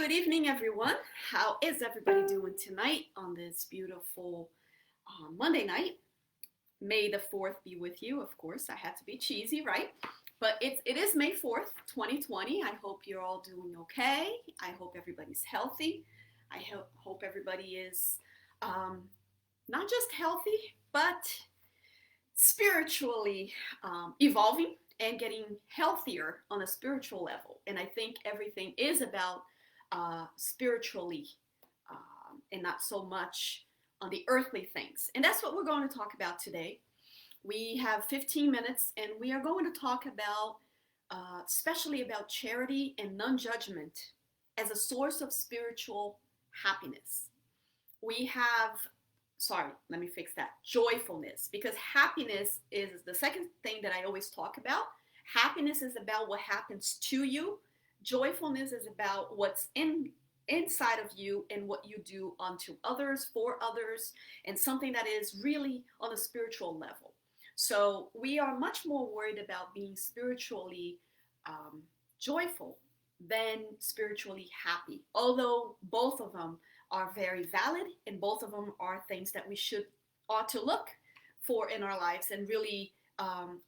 Good evening, everyone. How is everybody doing tonight on this beautiful Monday night? May the 4th be with you. Of course, I had to be cheesy, right? But it is May 4th, 2020. I hope you're all doing okay. I hope everybody's healthy. I hope everybody is um, not just healthy, but spiritually evolving and getting healthier on a spiritual level. And I think everything is about spiritually and not so much on the earthly things. And that's what we're going to talk about today. We have 15 minutes and we are going to talk about, especially about charity and non judgment as a source of spiritual happiness. We have sorry, let me fix that. Joyfulness, because happiness is the second thing that I always talk about. Happiness is about what happens to you. Joyfulness is about what's inside of you and what you do unto others, for others, and something that is really on a spiritual level. So we are much more worried about being spiritually joyful than spiritually happy, although both of them are very valid and both of them are things that we ought to look for in our lives and really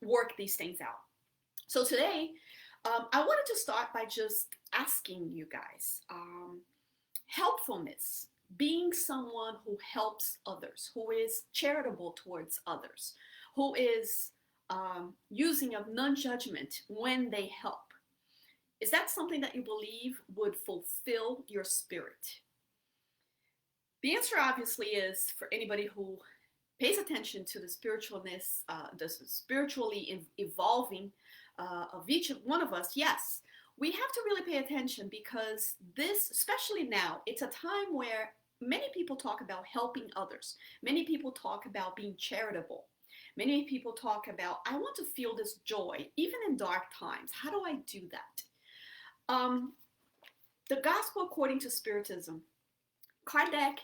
work these things out. So today, I wanted to start by just asking you guys, helpfulness, being someone who helps others, who is charitable towards others, who is using of non-judgment when they help. Is that something that you believe would fulfill your spirit? The answer obviously is, for anybody who pays attention to the spiritualness, the spiritually evolving of each one of us, yes, we have to really pay attention, because this, especially now, it's a time where many people talk about helping others. Many people talk about being charitable. Many people talk about, I want to feel this joy, even in dark times. How do I do that? The Gospel according to Spiritism, Kardec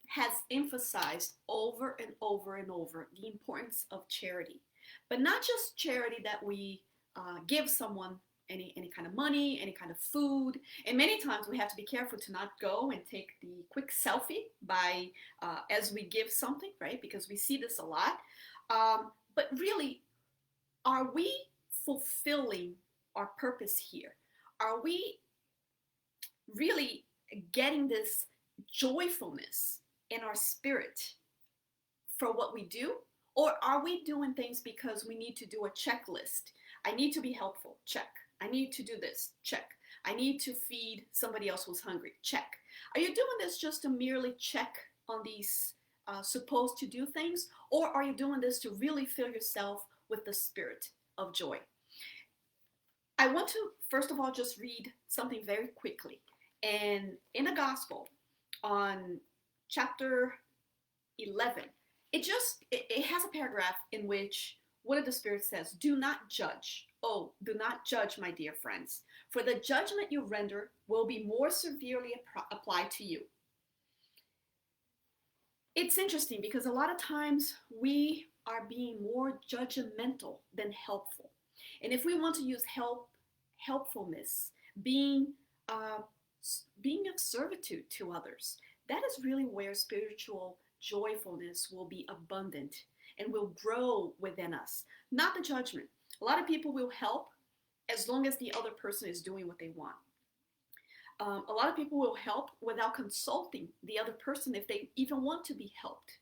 has emphasized over and over and over the importance of charity, but not just charity that we give someone any kind of money, any kind of food. And many times we have to be careful to not go and take the quick selfie by as we give something, right? Because we see this a lot. But really, are we fulfilling our purpose here? Are we really getting this joyfulness in our spirit for what we do? Or are we doing things because we need to do a checklist? I need to be helpful, check. I need to do this, check. I need to feed somebody else who's hungry, check. Are you doing this just to merely check on these supposed to do things? Or are you doing this to really fill yourself with the spirit of joy? I want to, first of all, just read something very quickly. And in the Gospel, on chapter 11, it has a paragraph in which one of the spirits says, do not judge. Oh, do not judge, my dear friends, for the judgment you render will be more severely applied to you. It's interesting because a lot of times we are being more judgmental than helpful. And if we want to use helpfulness, being of servitude to others, that is really where spiritual joyfulness will be abundant and will grow within us, not the judgment. A lot of people will help as long as the other person is doing what they want. A lot of people will help without consulting the other person if they even want to be helped.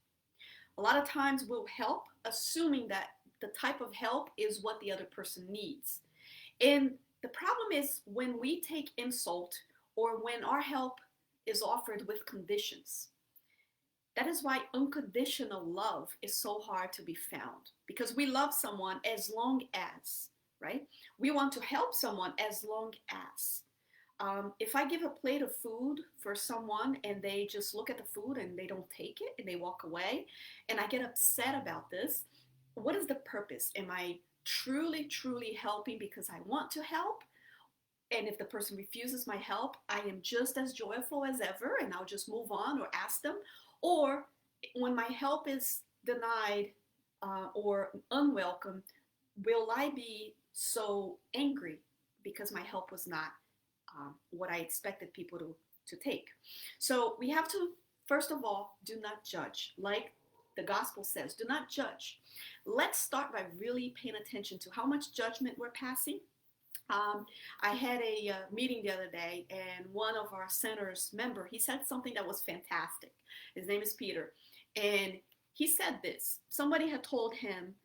A lot of times we'll help assuming that the type of help is what the other person needs. And the problem is when we take insult or when our help is offered with conditions. That is why unconditional love is so hard to be found, because we love someone as long as, right? We want to help someone as long as. If I give a plate of food for someone and they just look at the food and they don't take it and they walk away, and I get upset about this, what is the purpose? Am I truly, truly helping because I want to help? And if the person refuses my help, I am just as joyful as ever and I'll just move on or ask them. Or when my help is denied or unwelcome, will I be so angry because my help was not what I expected people to take. So we have to, first of all, do not judge. Like the gospel says, do not judge. Let's start by really paying attention to how much judgment we're passing. um, I had a meeting the other day, and one of our center's member, he said something that was fantastic. His name is Peter, and he said this. Somebody had told him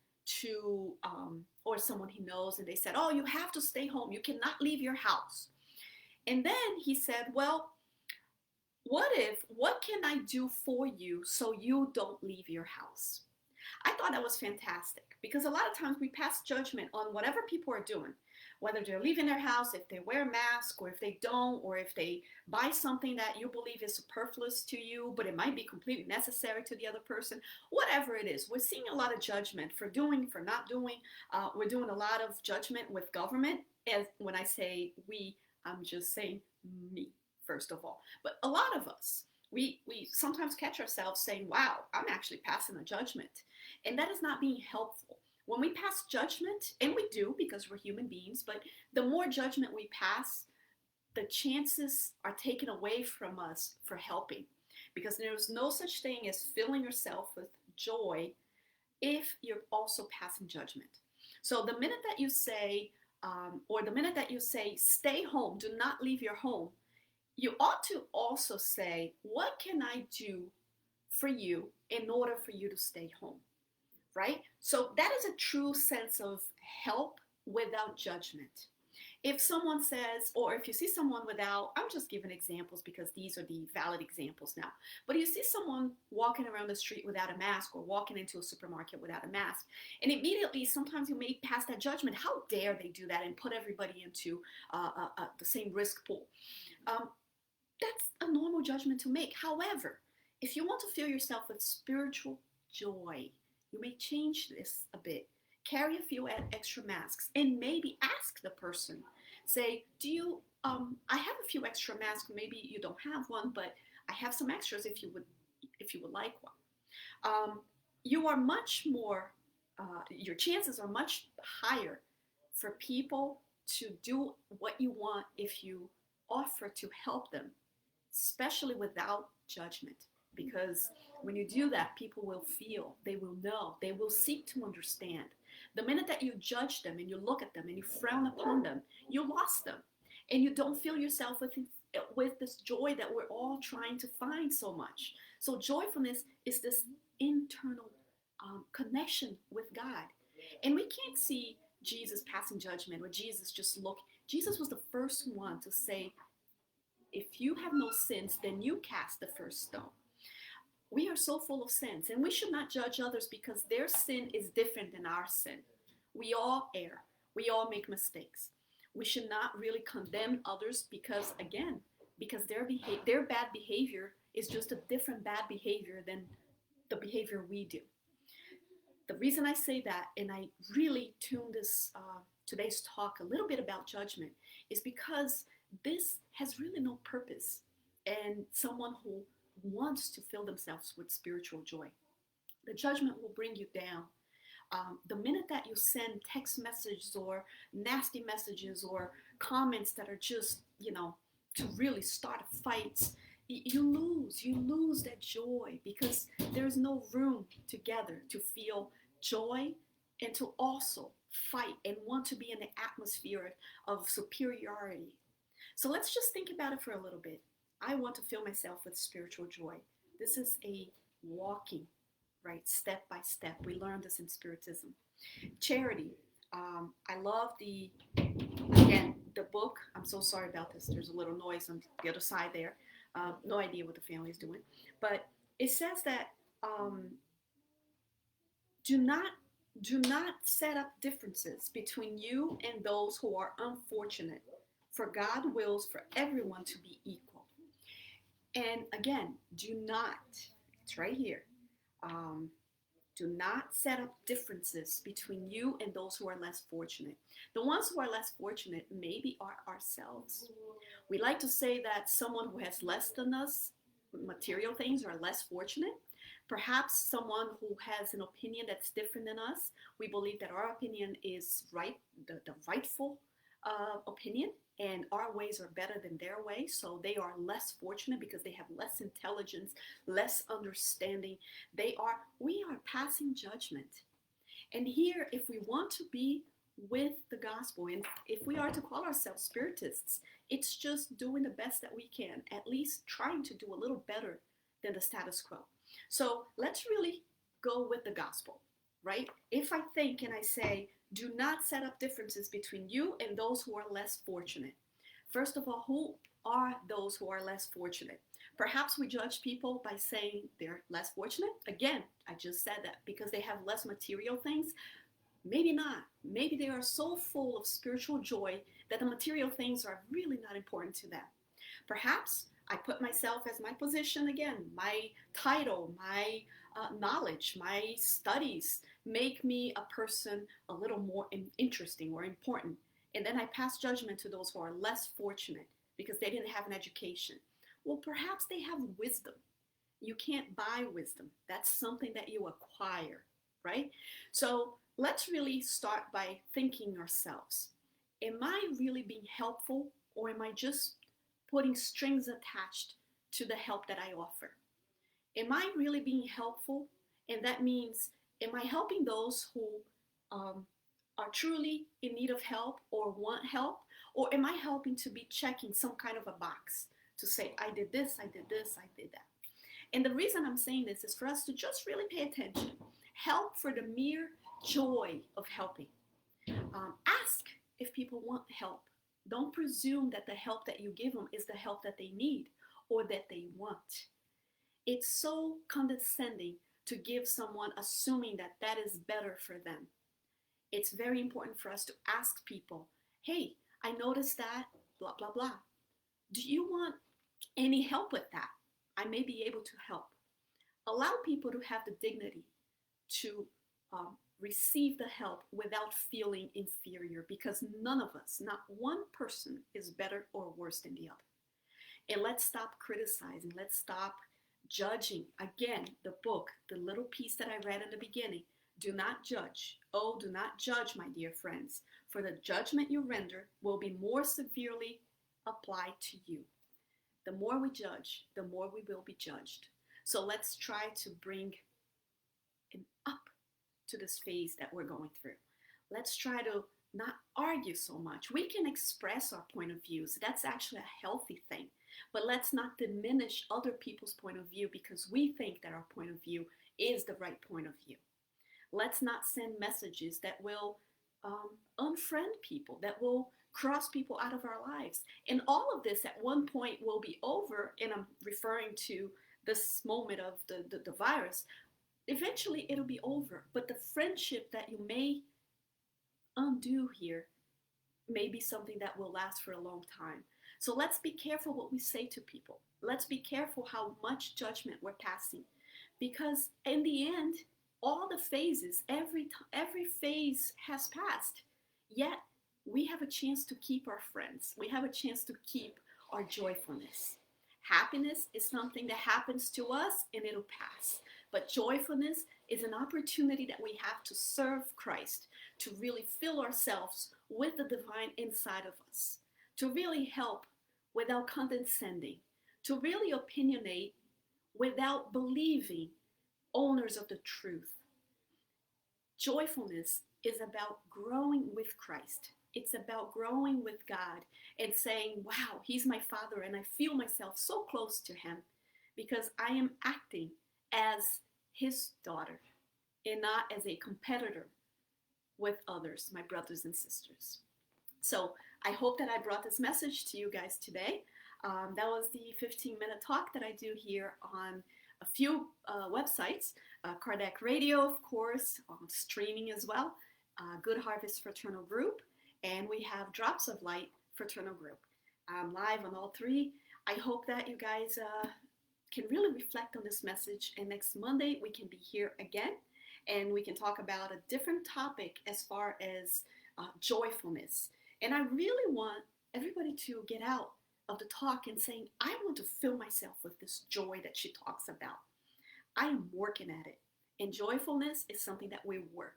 to, or someone he knows, and they said, "Oh, you have to stay home. You cannot leave your house." And then he said, "Well, what can I do for you so you don't leave your house?" I thought that was fantastic because a lot of times we pass judgment on whatever people are doing, whether they're leaving their house, if they wear a mask, or if they don't, or if they buy something that you believe is superfluous to you, but it might be completely necessary to the other person, whatever it is. We're seeing a lot of judgment for doing, for not doing. We're doing a lot of judgment with government. As when I say we, I'm just saying me, first of all. But a lot of us, we sometimes catch ourselves saying, wow, I'm actually passing a judgment. And that is not being helpful. When we pass judgment, and we do because we're human beings, but the more judgment we pass, the chances are taken away from us for helping. Because there's no such thing as filling yourself with joy if you're also passing judgment. So the minute that you say, or the minute that you say, stay home, do not leave your home, you ought to also say, what can I do for you in order for you to stay home? Right? So that is a true sense of help without judgment. If someone says, or if you see someone without, I'm just giving examples because these are the valid examples now, but you see someone walking around the street without a mask or walking into a supermarket without a mask, and immediately sometimes you may pass that judgment. How dare they do that and put everybody into the same risk pool? That's a normal judgment to make. However, if you want to fill yourself with spiritual joy, you may change this a bit. Carry a few extra masks and maybe ask the person. Say, do you, I have a few extra masks. Maybe you don't have one, but I have some extras if you would like one. You are much more, your chances are much higher for people to do what you want if you offer to help them, especially without judgment. Because when you do that, people will feel, they will know, they will seek to understand. The minute that you judge them and you look at them and you frown upon them, you lost them. And you don't feel yourself with this joy that we're all trying to find so much. So joyfulness is this internal connection with God. And we can't see Jesus passing judgment or Jesus just look. Jesus was the first one to say, if you have no sins, then you cast the first stone. We are so full of sins, and we should not judge others because their sin is different than our sin. We all err. We all make mistakes. We should not really condemn others because, again, because their bad behavior is just a different bad behavior than the behavior we do. The reason I say that, and I really tune this today's talk a little bit about judgment, is because this has really no purpose in someone who wants to fill themselves with spiritual joy. The judgment will bring you down. The minute that you send text messages or nasty messages or comments that are just, to really start fights, you lose that joy because there's no room together to feel joy and to also fight and want to be in the atmosphere of superiority. So let's just think about it for a little bit. I want to fill myself with spiritual joy. This is a walking, right, step by step. We learned this in Spiritism. Charity. I love again, the book. I'm so sorry about this. There's a little noise on the other side there. No idea what the family is doing. But it says that do not set up differences between you and those who are unfortunate, for God wills for everyone to be equal. And again, it's right here, do not set up differences between you and those who are less fortunate. The ones who are less fortunate maybe are ourselves. We like to say that someone who has less than us, material things, are less fortunate. Perhaps someone who has an opinion that's different than us, we believe that our opinion is right, the rightful opinion, and our ways are better than their ways. So they are less fortunate because they have less intelligence, less understanding. We are passing judgment. And here, if we want to be with the gospel, and if we are to call ourselves spiritists, it's just doing the best that we can, at least trying to do a little better than the status quo. So let's really go with the gospel, right? If I think and I say, do not set up differences between you and those who are less fortunate. First of all, who are those who are less fortunate? Perhaps we judge people by saying they're less fortunate. Again, I just said that because they have less material things. Maybe not. Maybe they are so full of spiritual joy that the material things are really not important to them. Perhaps I put myself as my position again, my title, my knowledge, my studies make me a person a little more interesting or important. And then I pass judgment to those who are less fortunate because they didn't have an education. Well, perhaps they have wisdom. You can't buy wisdom. That's something that you acquire, right? So let's really start by thinking ourselves. Am I really being helpful, or am I just putting strings attached to the help that I offer? Am I really being helpful? And that means, am I helping those who are truly in need of help or want help? Or am I helping to be checking some kind of a box to say, I did this, I did this, I did that? And the reason I'm saying this is for us to just really pay attention. Help for the mere joy of helping. Ask if people want help. Don't presume that the help that you give them is the help that they need or that they want. It's so condescending to give someone assuming that that is better for them. It's very important for us to ask people, hey, I noticed that, blah, blah, blah. Do you want any help with that? I may be able to help. Allow people to have the dignity to receive the help without feeling inferior, because none of us, not one person, is better or worse than the other. And let's stop criticizing. Let's stop judging. Again, the book, the little piece that I read in the beginning, do not judge. Oh, do not judge, my dear friends, for the judgment you render will be more severely applied to you. The more we judge, the more we will be judged. So let's try to bring an up to this phase that we're going through. Let's try to not argue so much. We can express our point of views. That's actually a healthy thing. But let's not diminish other people's point of view because we think that our point of view is the right point of view. Let's not send messages that will unfriend people, that will cross people out of our lives. And all of this at one point will be over, and I'm referring to this moment of the virus. Eventually it'll be over, but the friendship that you may undo here may be something that will last for a long time. So let's be careful what we say to people. Let's be careful how much judgment we're passing, because in the end, all the phases, every phase has passed. Yet we have a chance to keep our friends. We have a chance to keep our joyfulness. Happiness is something that happens to us and it'll pass. But joyfulness is an opportunity that we have to serve Christ, to really fill ourselves with the divine inside of us, to really help without condescending, to really opinionate without believing owners of the truth. Joyfulness is about growing with Christ. It's about growing with God and saying, wow, he's my Father, and I feel myself so close to him because I am acting as his daughter and not as a competitor with others, my brothers and sisters. So I hope that I brought this message to you guys today. That was the 15-minute talk that I do here on a few websites, Kardec Radio, of course, streaming as well, Good Harvest Fraternal Group, and we have Drops of Light Fraternal Group. I'm live on all three. I hope that you guys can really reflect on this message, and next Monday we can be here again, and we can talk about a different topic as far as joyfulness. And I really want everybody to get out of the talk and saying, I want to fill myself with this joy that she talks about. I am working at it. And joyfulness is something that we work.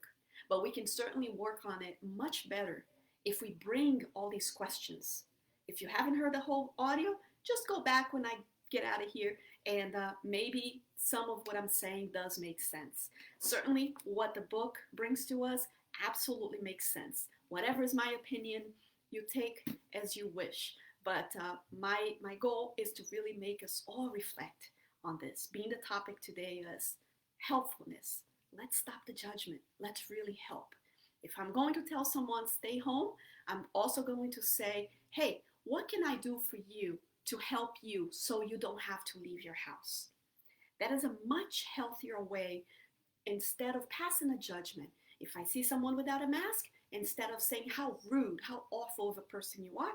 But we can certainly work on it much better if we bring all these questions. If you haven't heard the whole audio, just go back when I get out of here, and maybe some of what I'm saying does make sense. Certainly, what the book brings to us absolutely makes sense. Whatever is my opinion, you take as you wish. But my goal is to really make us all reflect on this. Being the topic today is helpfulness. Let's stop the judgment. Let's really help. If I'm going to tell someone stay home, I'm also going to say, hey, what can I do for you to help you so you don't have to leave your house? That is a much healthier way instead of passing a judgment. If I see someone without a mask, instead of saying how rude, how awful of a person you are,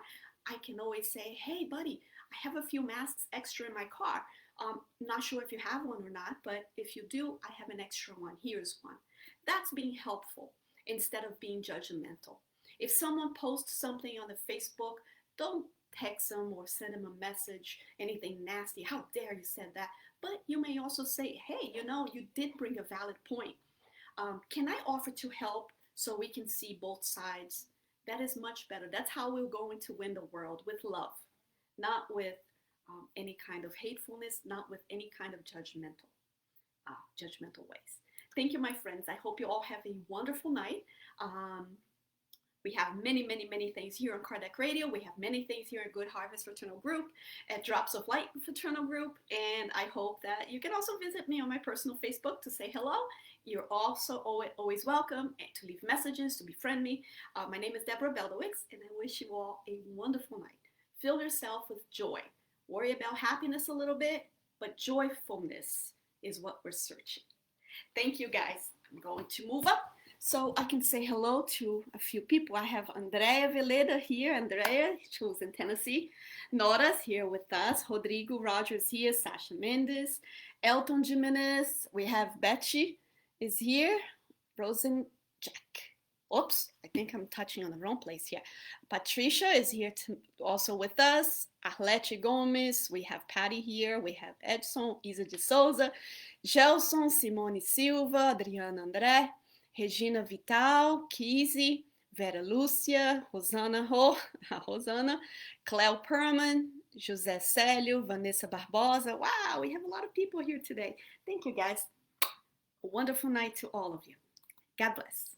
I can always say, hey, buddy, I have a few masks extra in my car. Not sure if you have one or not, but if you do, I have an extra one. Here's one. That's being helpful instead of being judgmental. If someone posts something on the Facebook, don't text them or send them a message, anything nasty. How dare you said that? But you may also say, hey, you did bring a valid point. Can I offer to help so we can see both sides? That is much better. That's how we're going to win the world, with love, not with any kind of hatefulness, not with any kind of judgmental ways. Thank you, my friends. I hope you all have a wonderful night. We have many, many, many things here on Kardec Radio. We have many things here at Good Harvest Fraternal Group, at Drops of Light Fraternal Group, and I hope that you can also visit me on my personal Facebook to say hello. You're also always welcome to leave messages, to befriend me. My name is Deborah Beldowicz, and I wish you all a wonderful night. Fill yourself with joy. Worry about happiness a little bit, but joyfulness is what we're searching. Thank you, guys. I'm going to move up so I can say hello to a few people. I have Andrea Veleda here. Andrea, who's in Tennessee. Nora's here with us. Rodrigo Rogers here. Sasha Mendes. Elton Jimenez. We have Betsy is here. Rosen Jack. Oops, I think I'm touching on the wrong place here. Patricia is here also with us. Arlete Gomes. We have Patty here. We have Edson, Isa de Souza, Gelson, Simone Silva, Adriana André, Regina Vital, Kizzy, Vera Lúcia, Rosana Rosana, Cleo Perman, José Célio, Vanessa Barbosa. Wow, we have a lot of people here today. Thank you, guys. A wonderful night to all of you. God bless.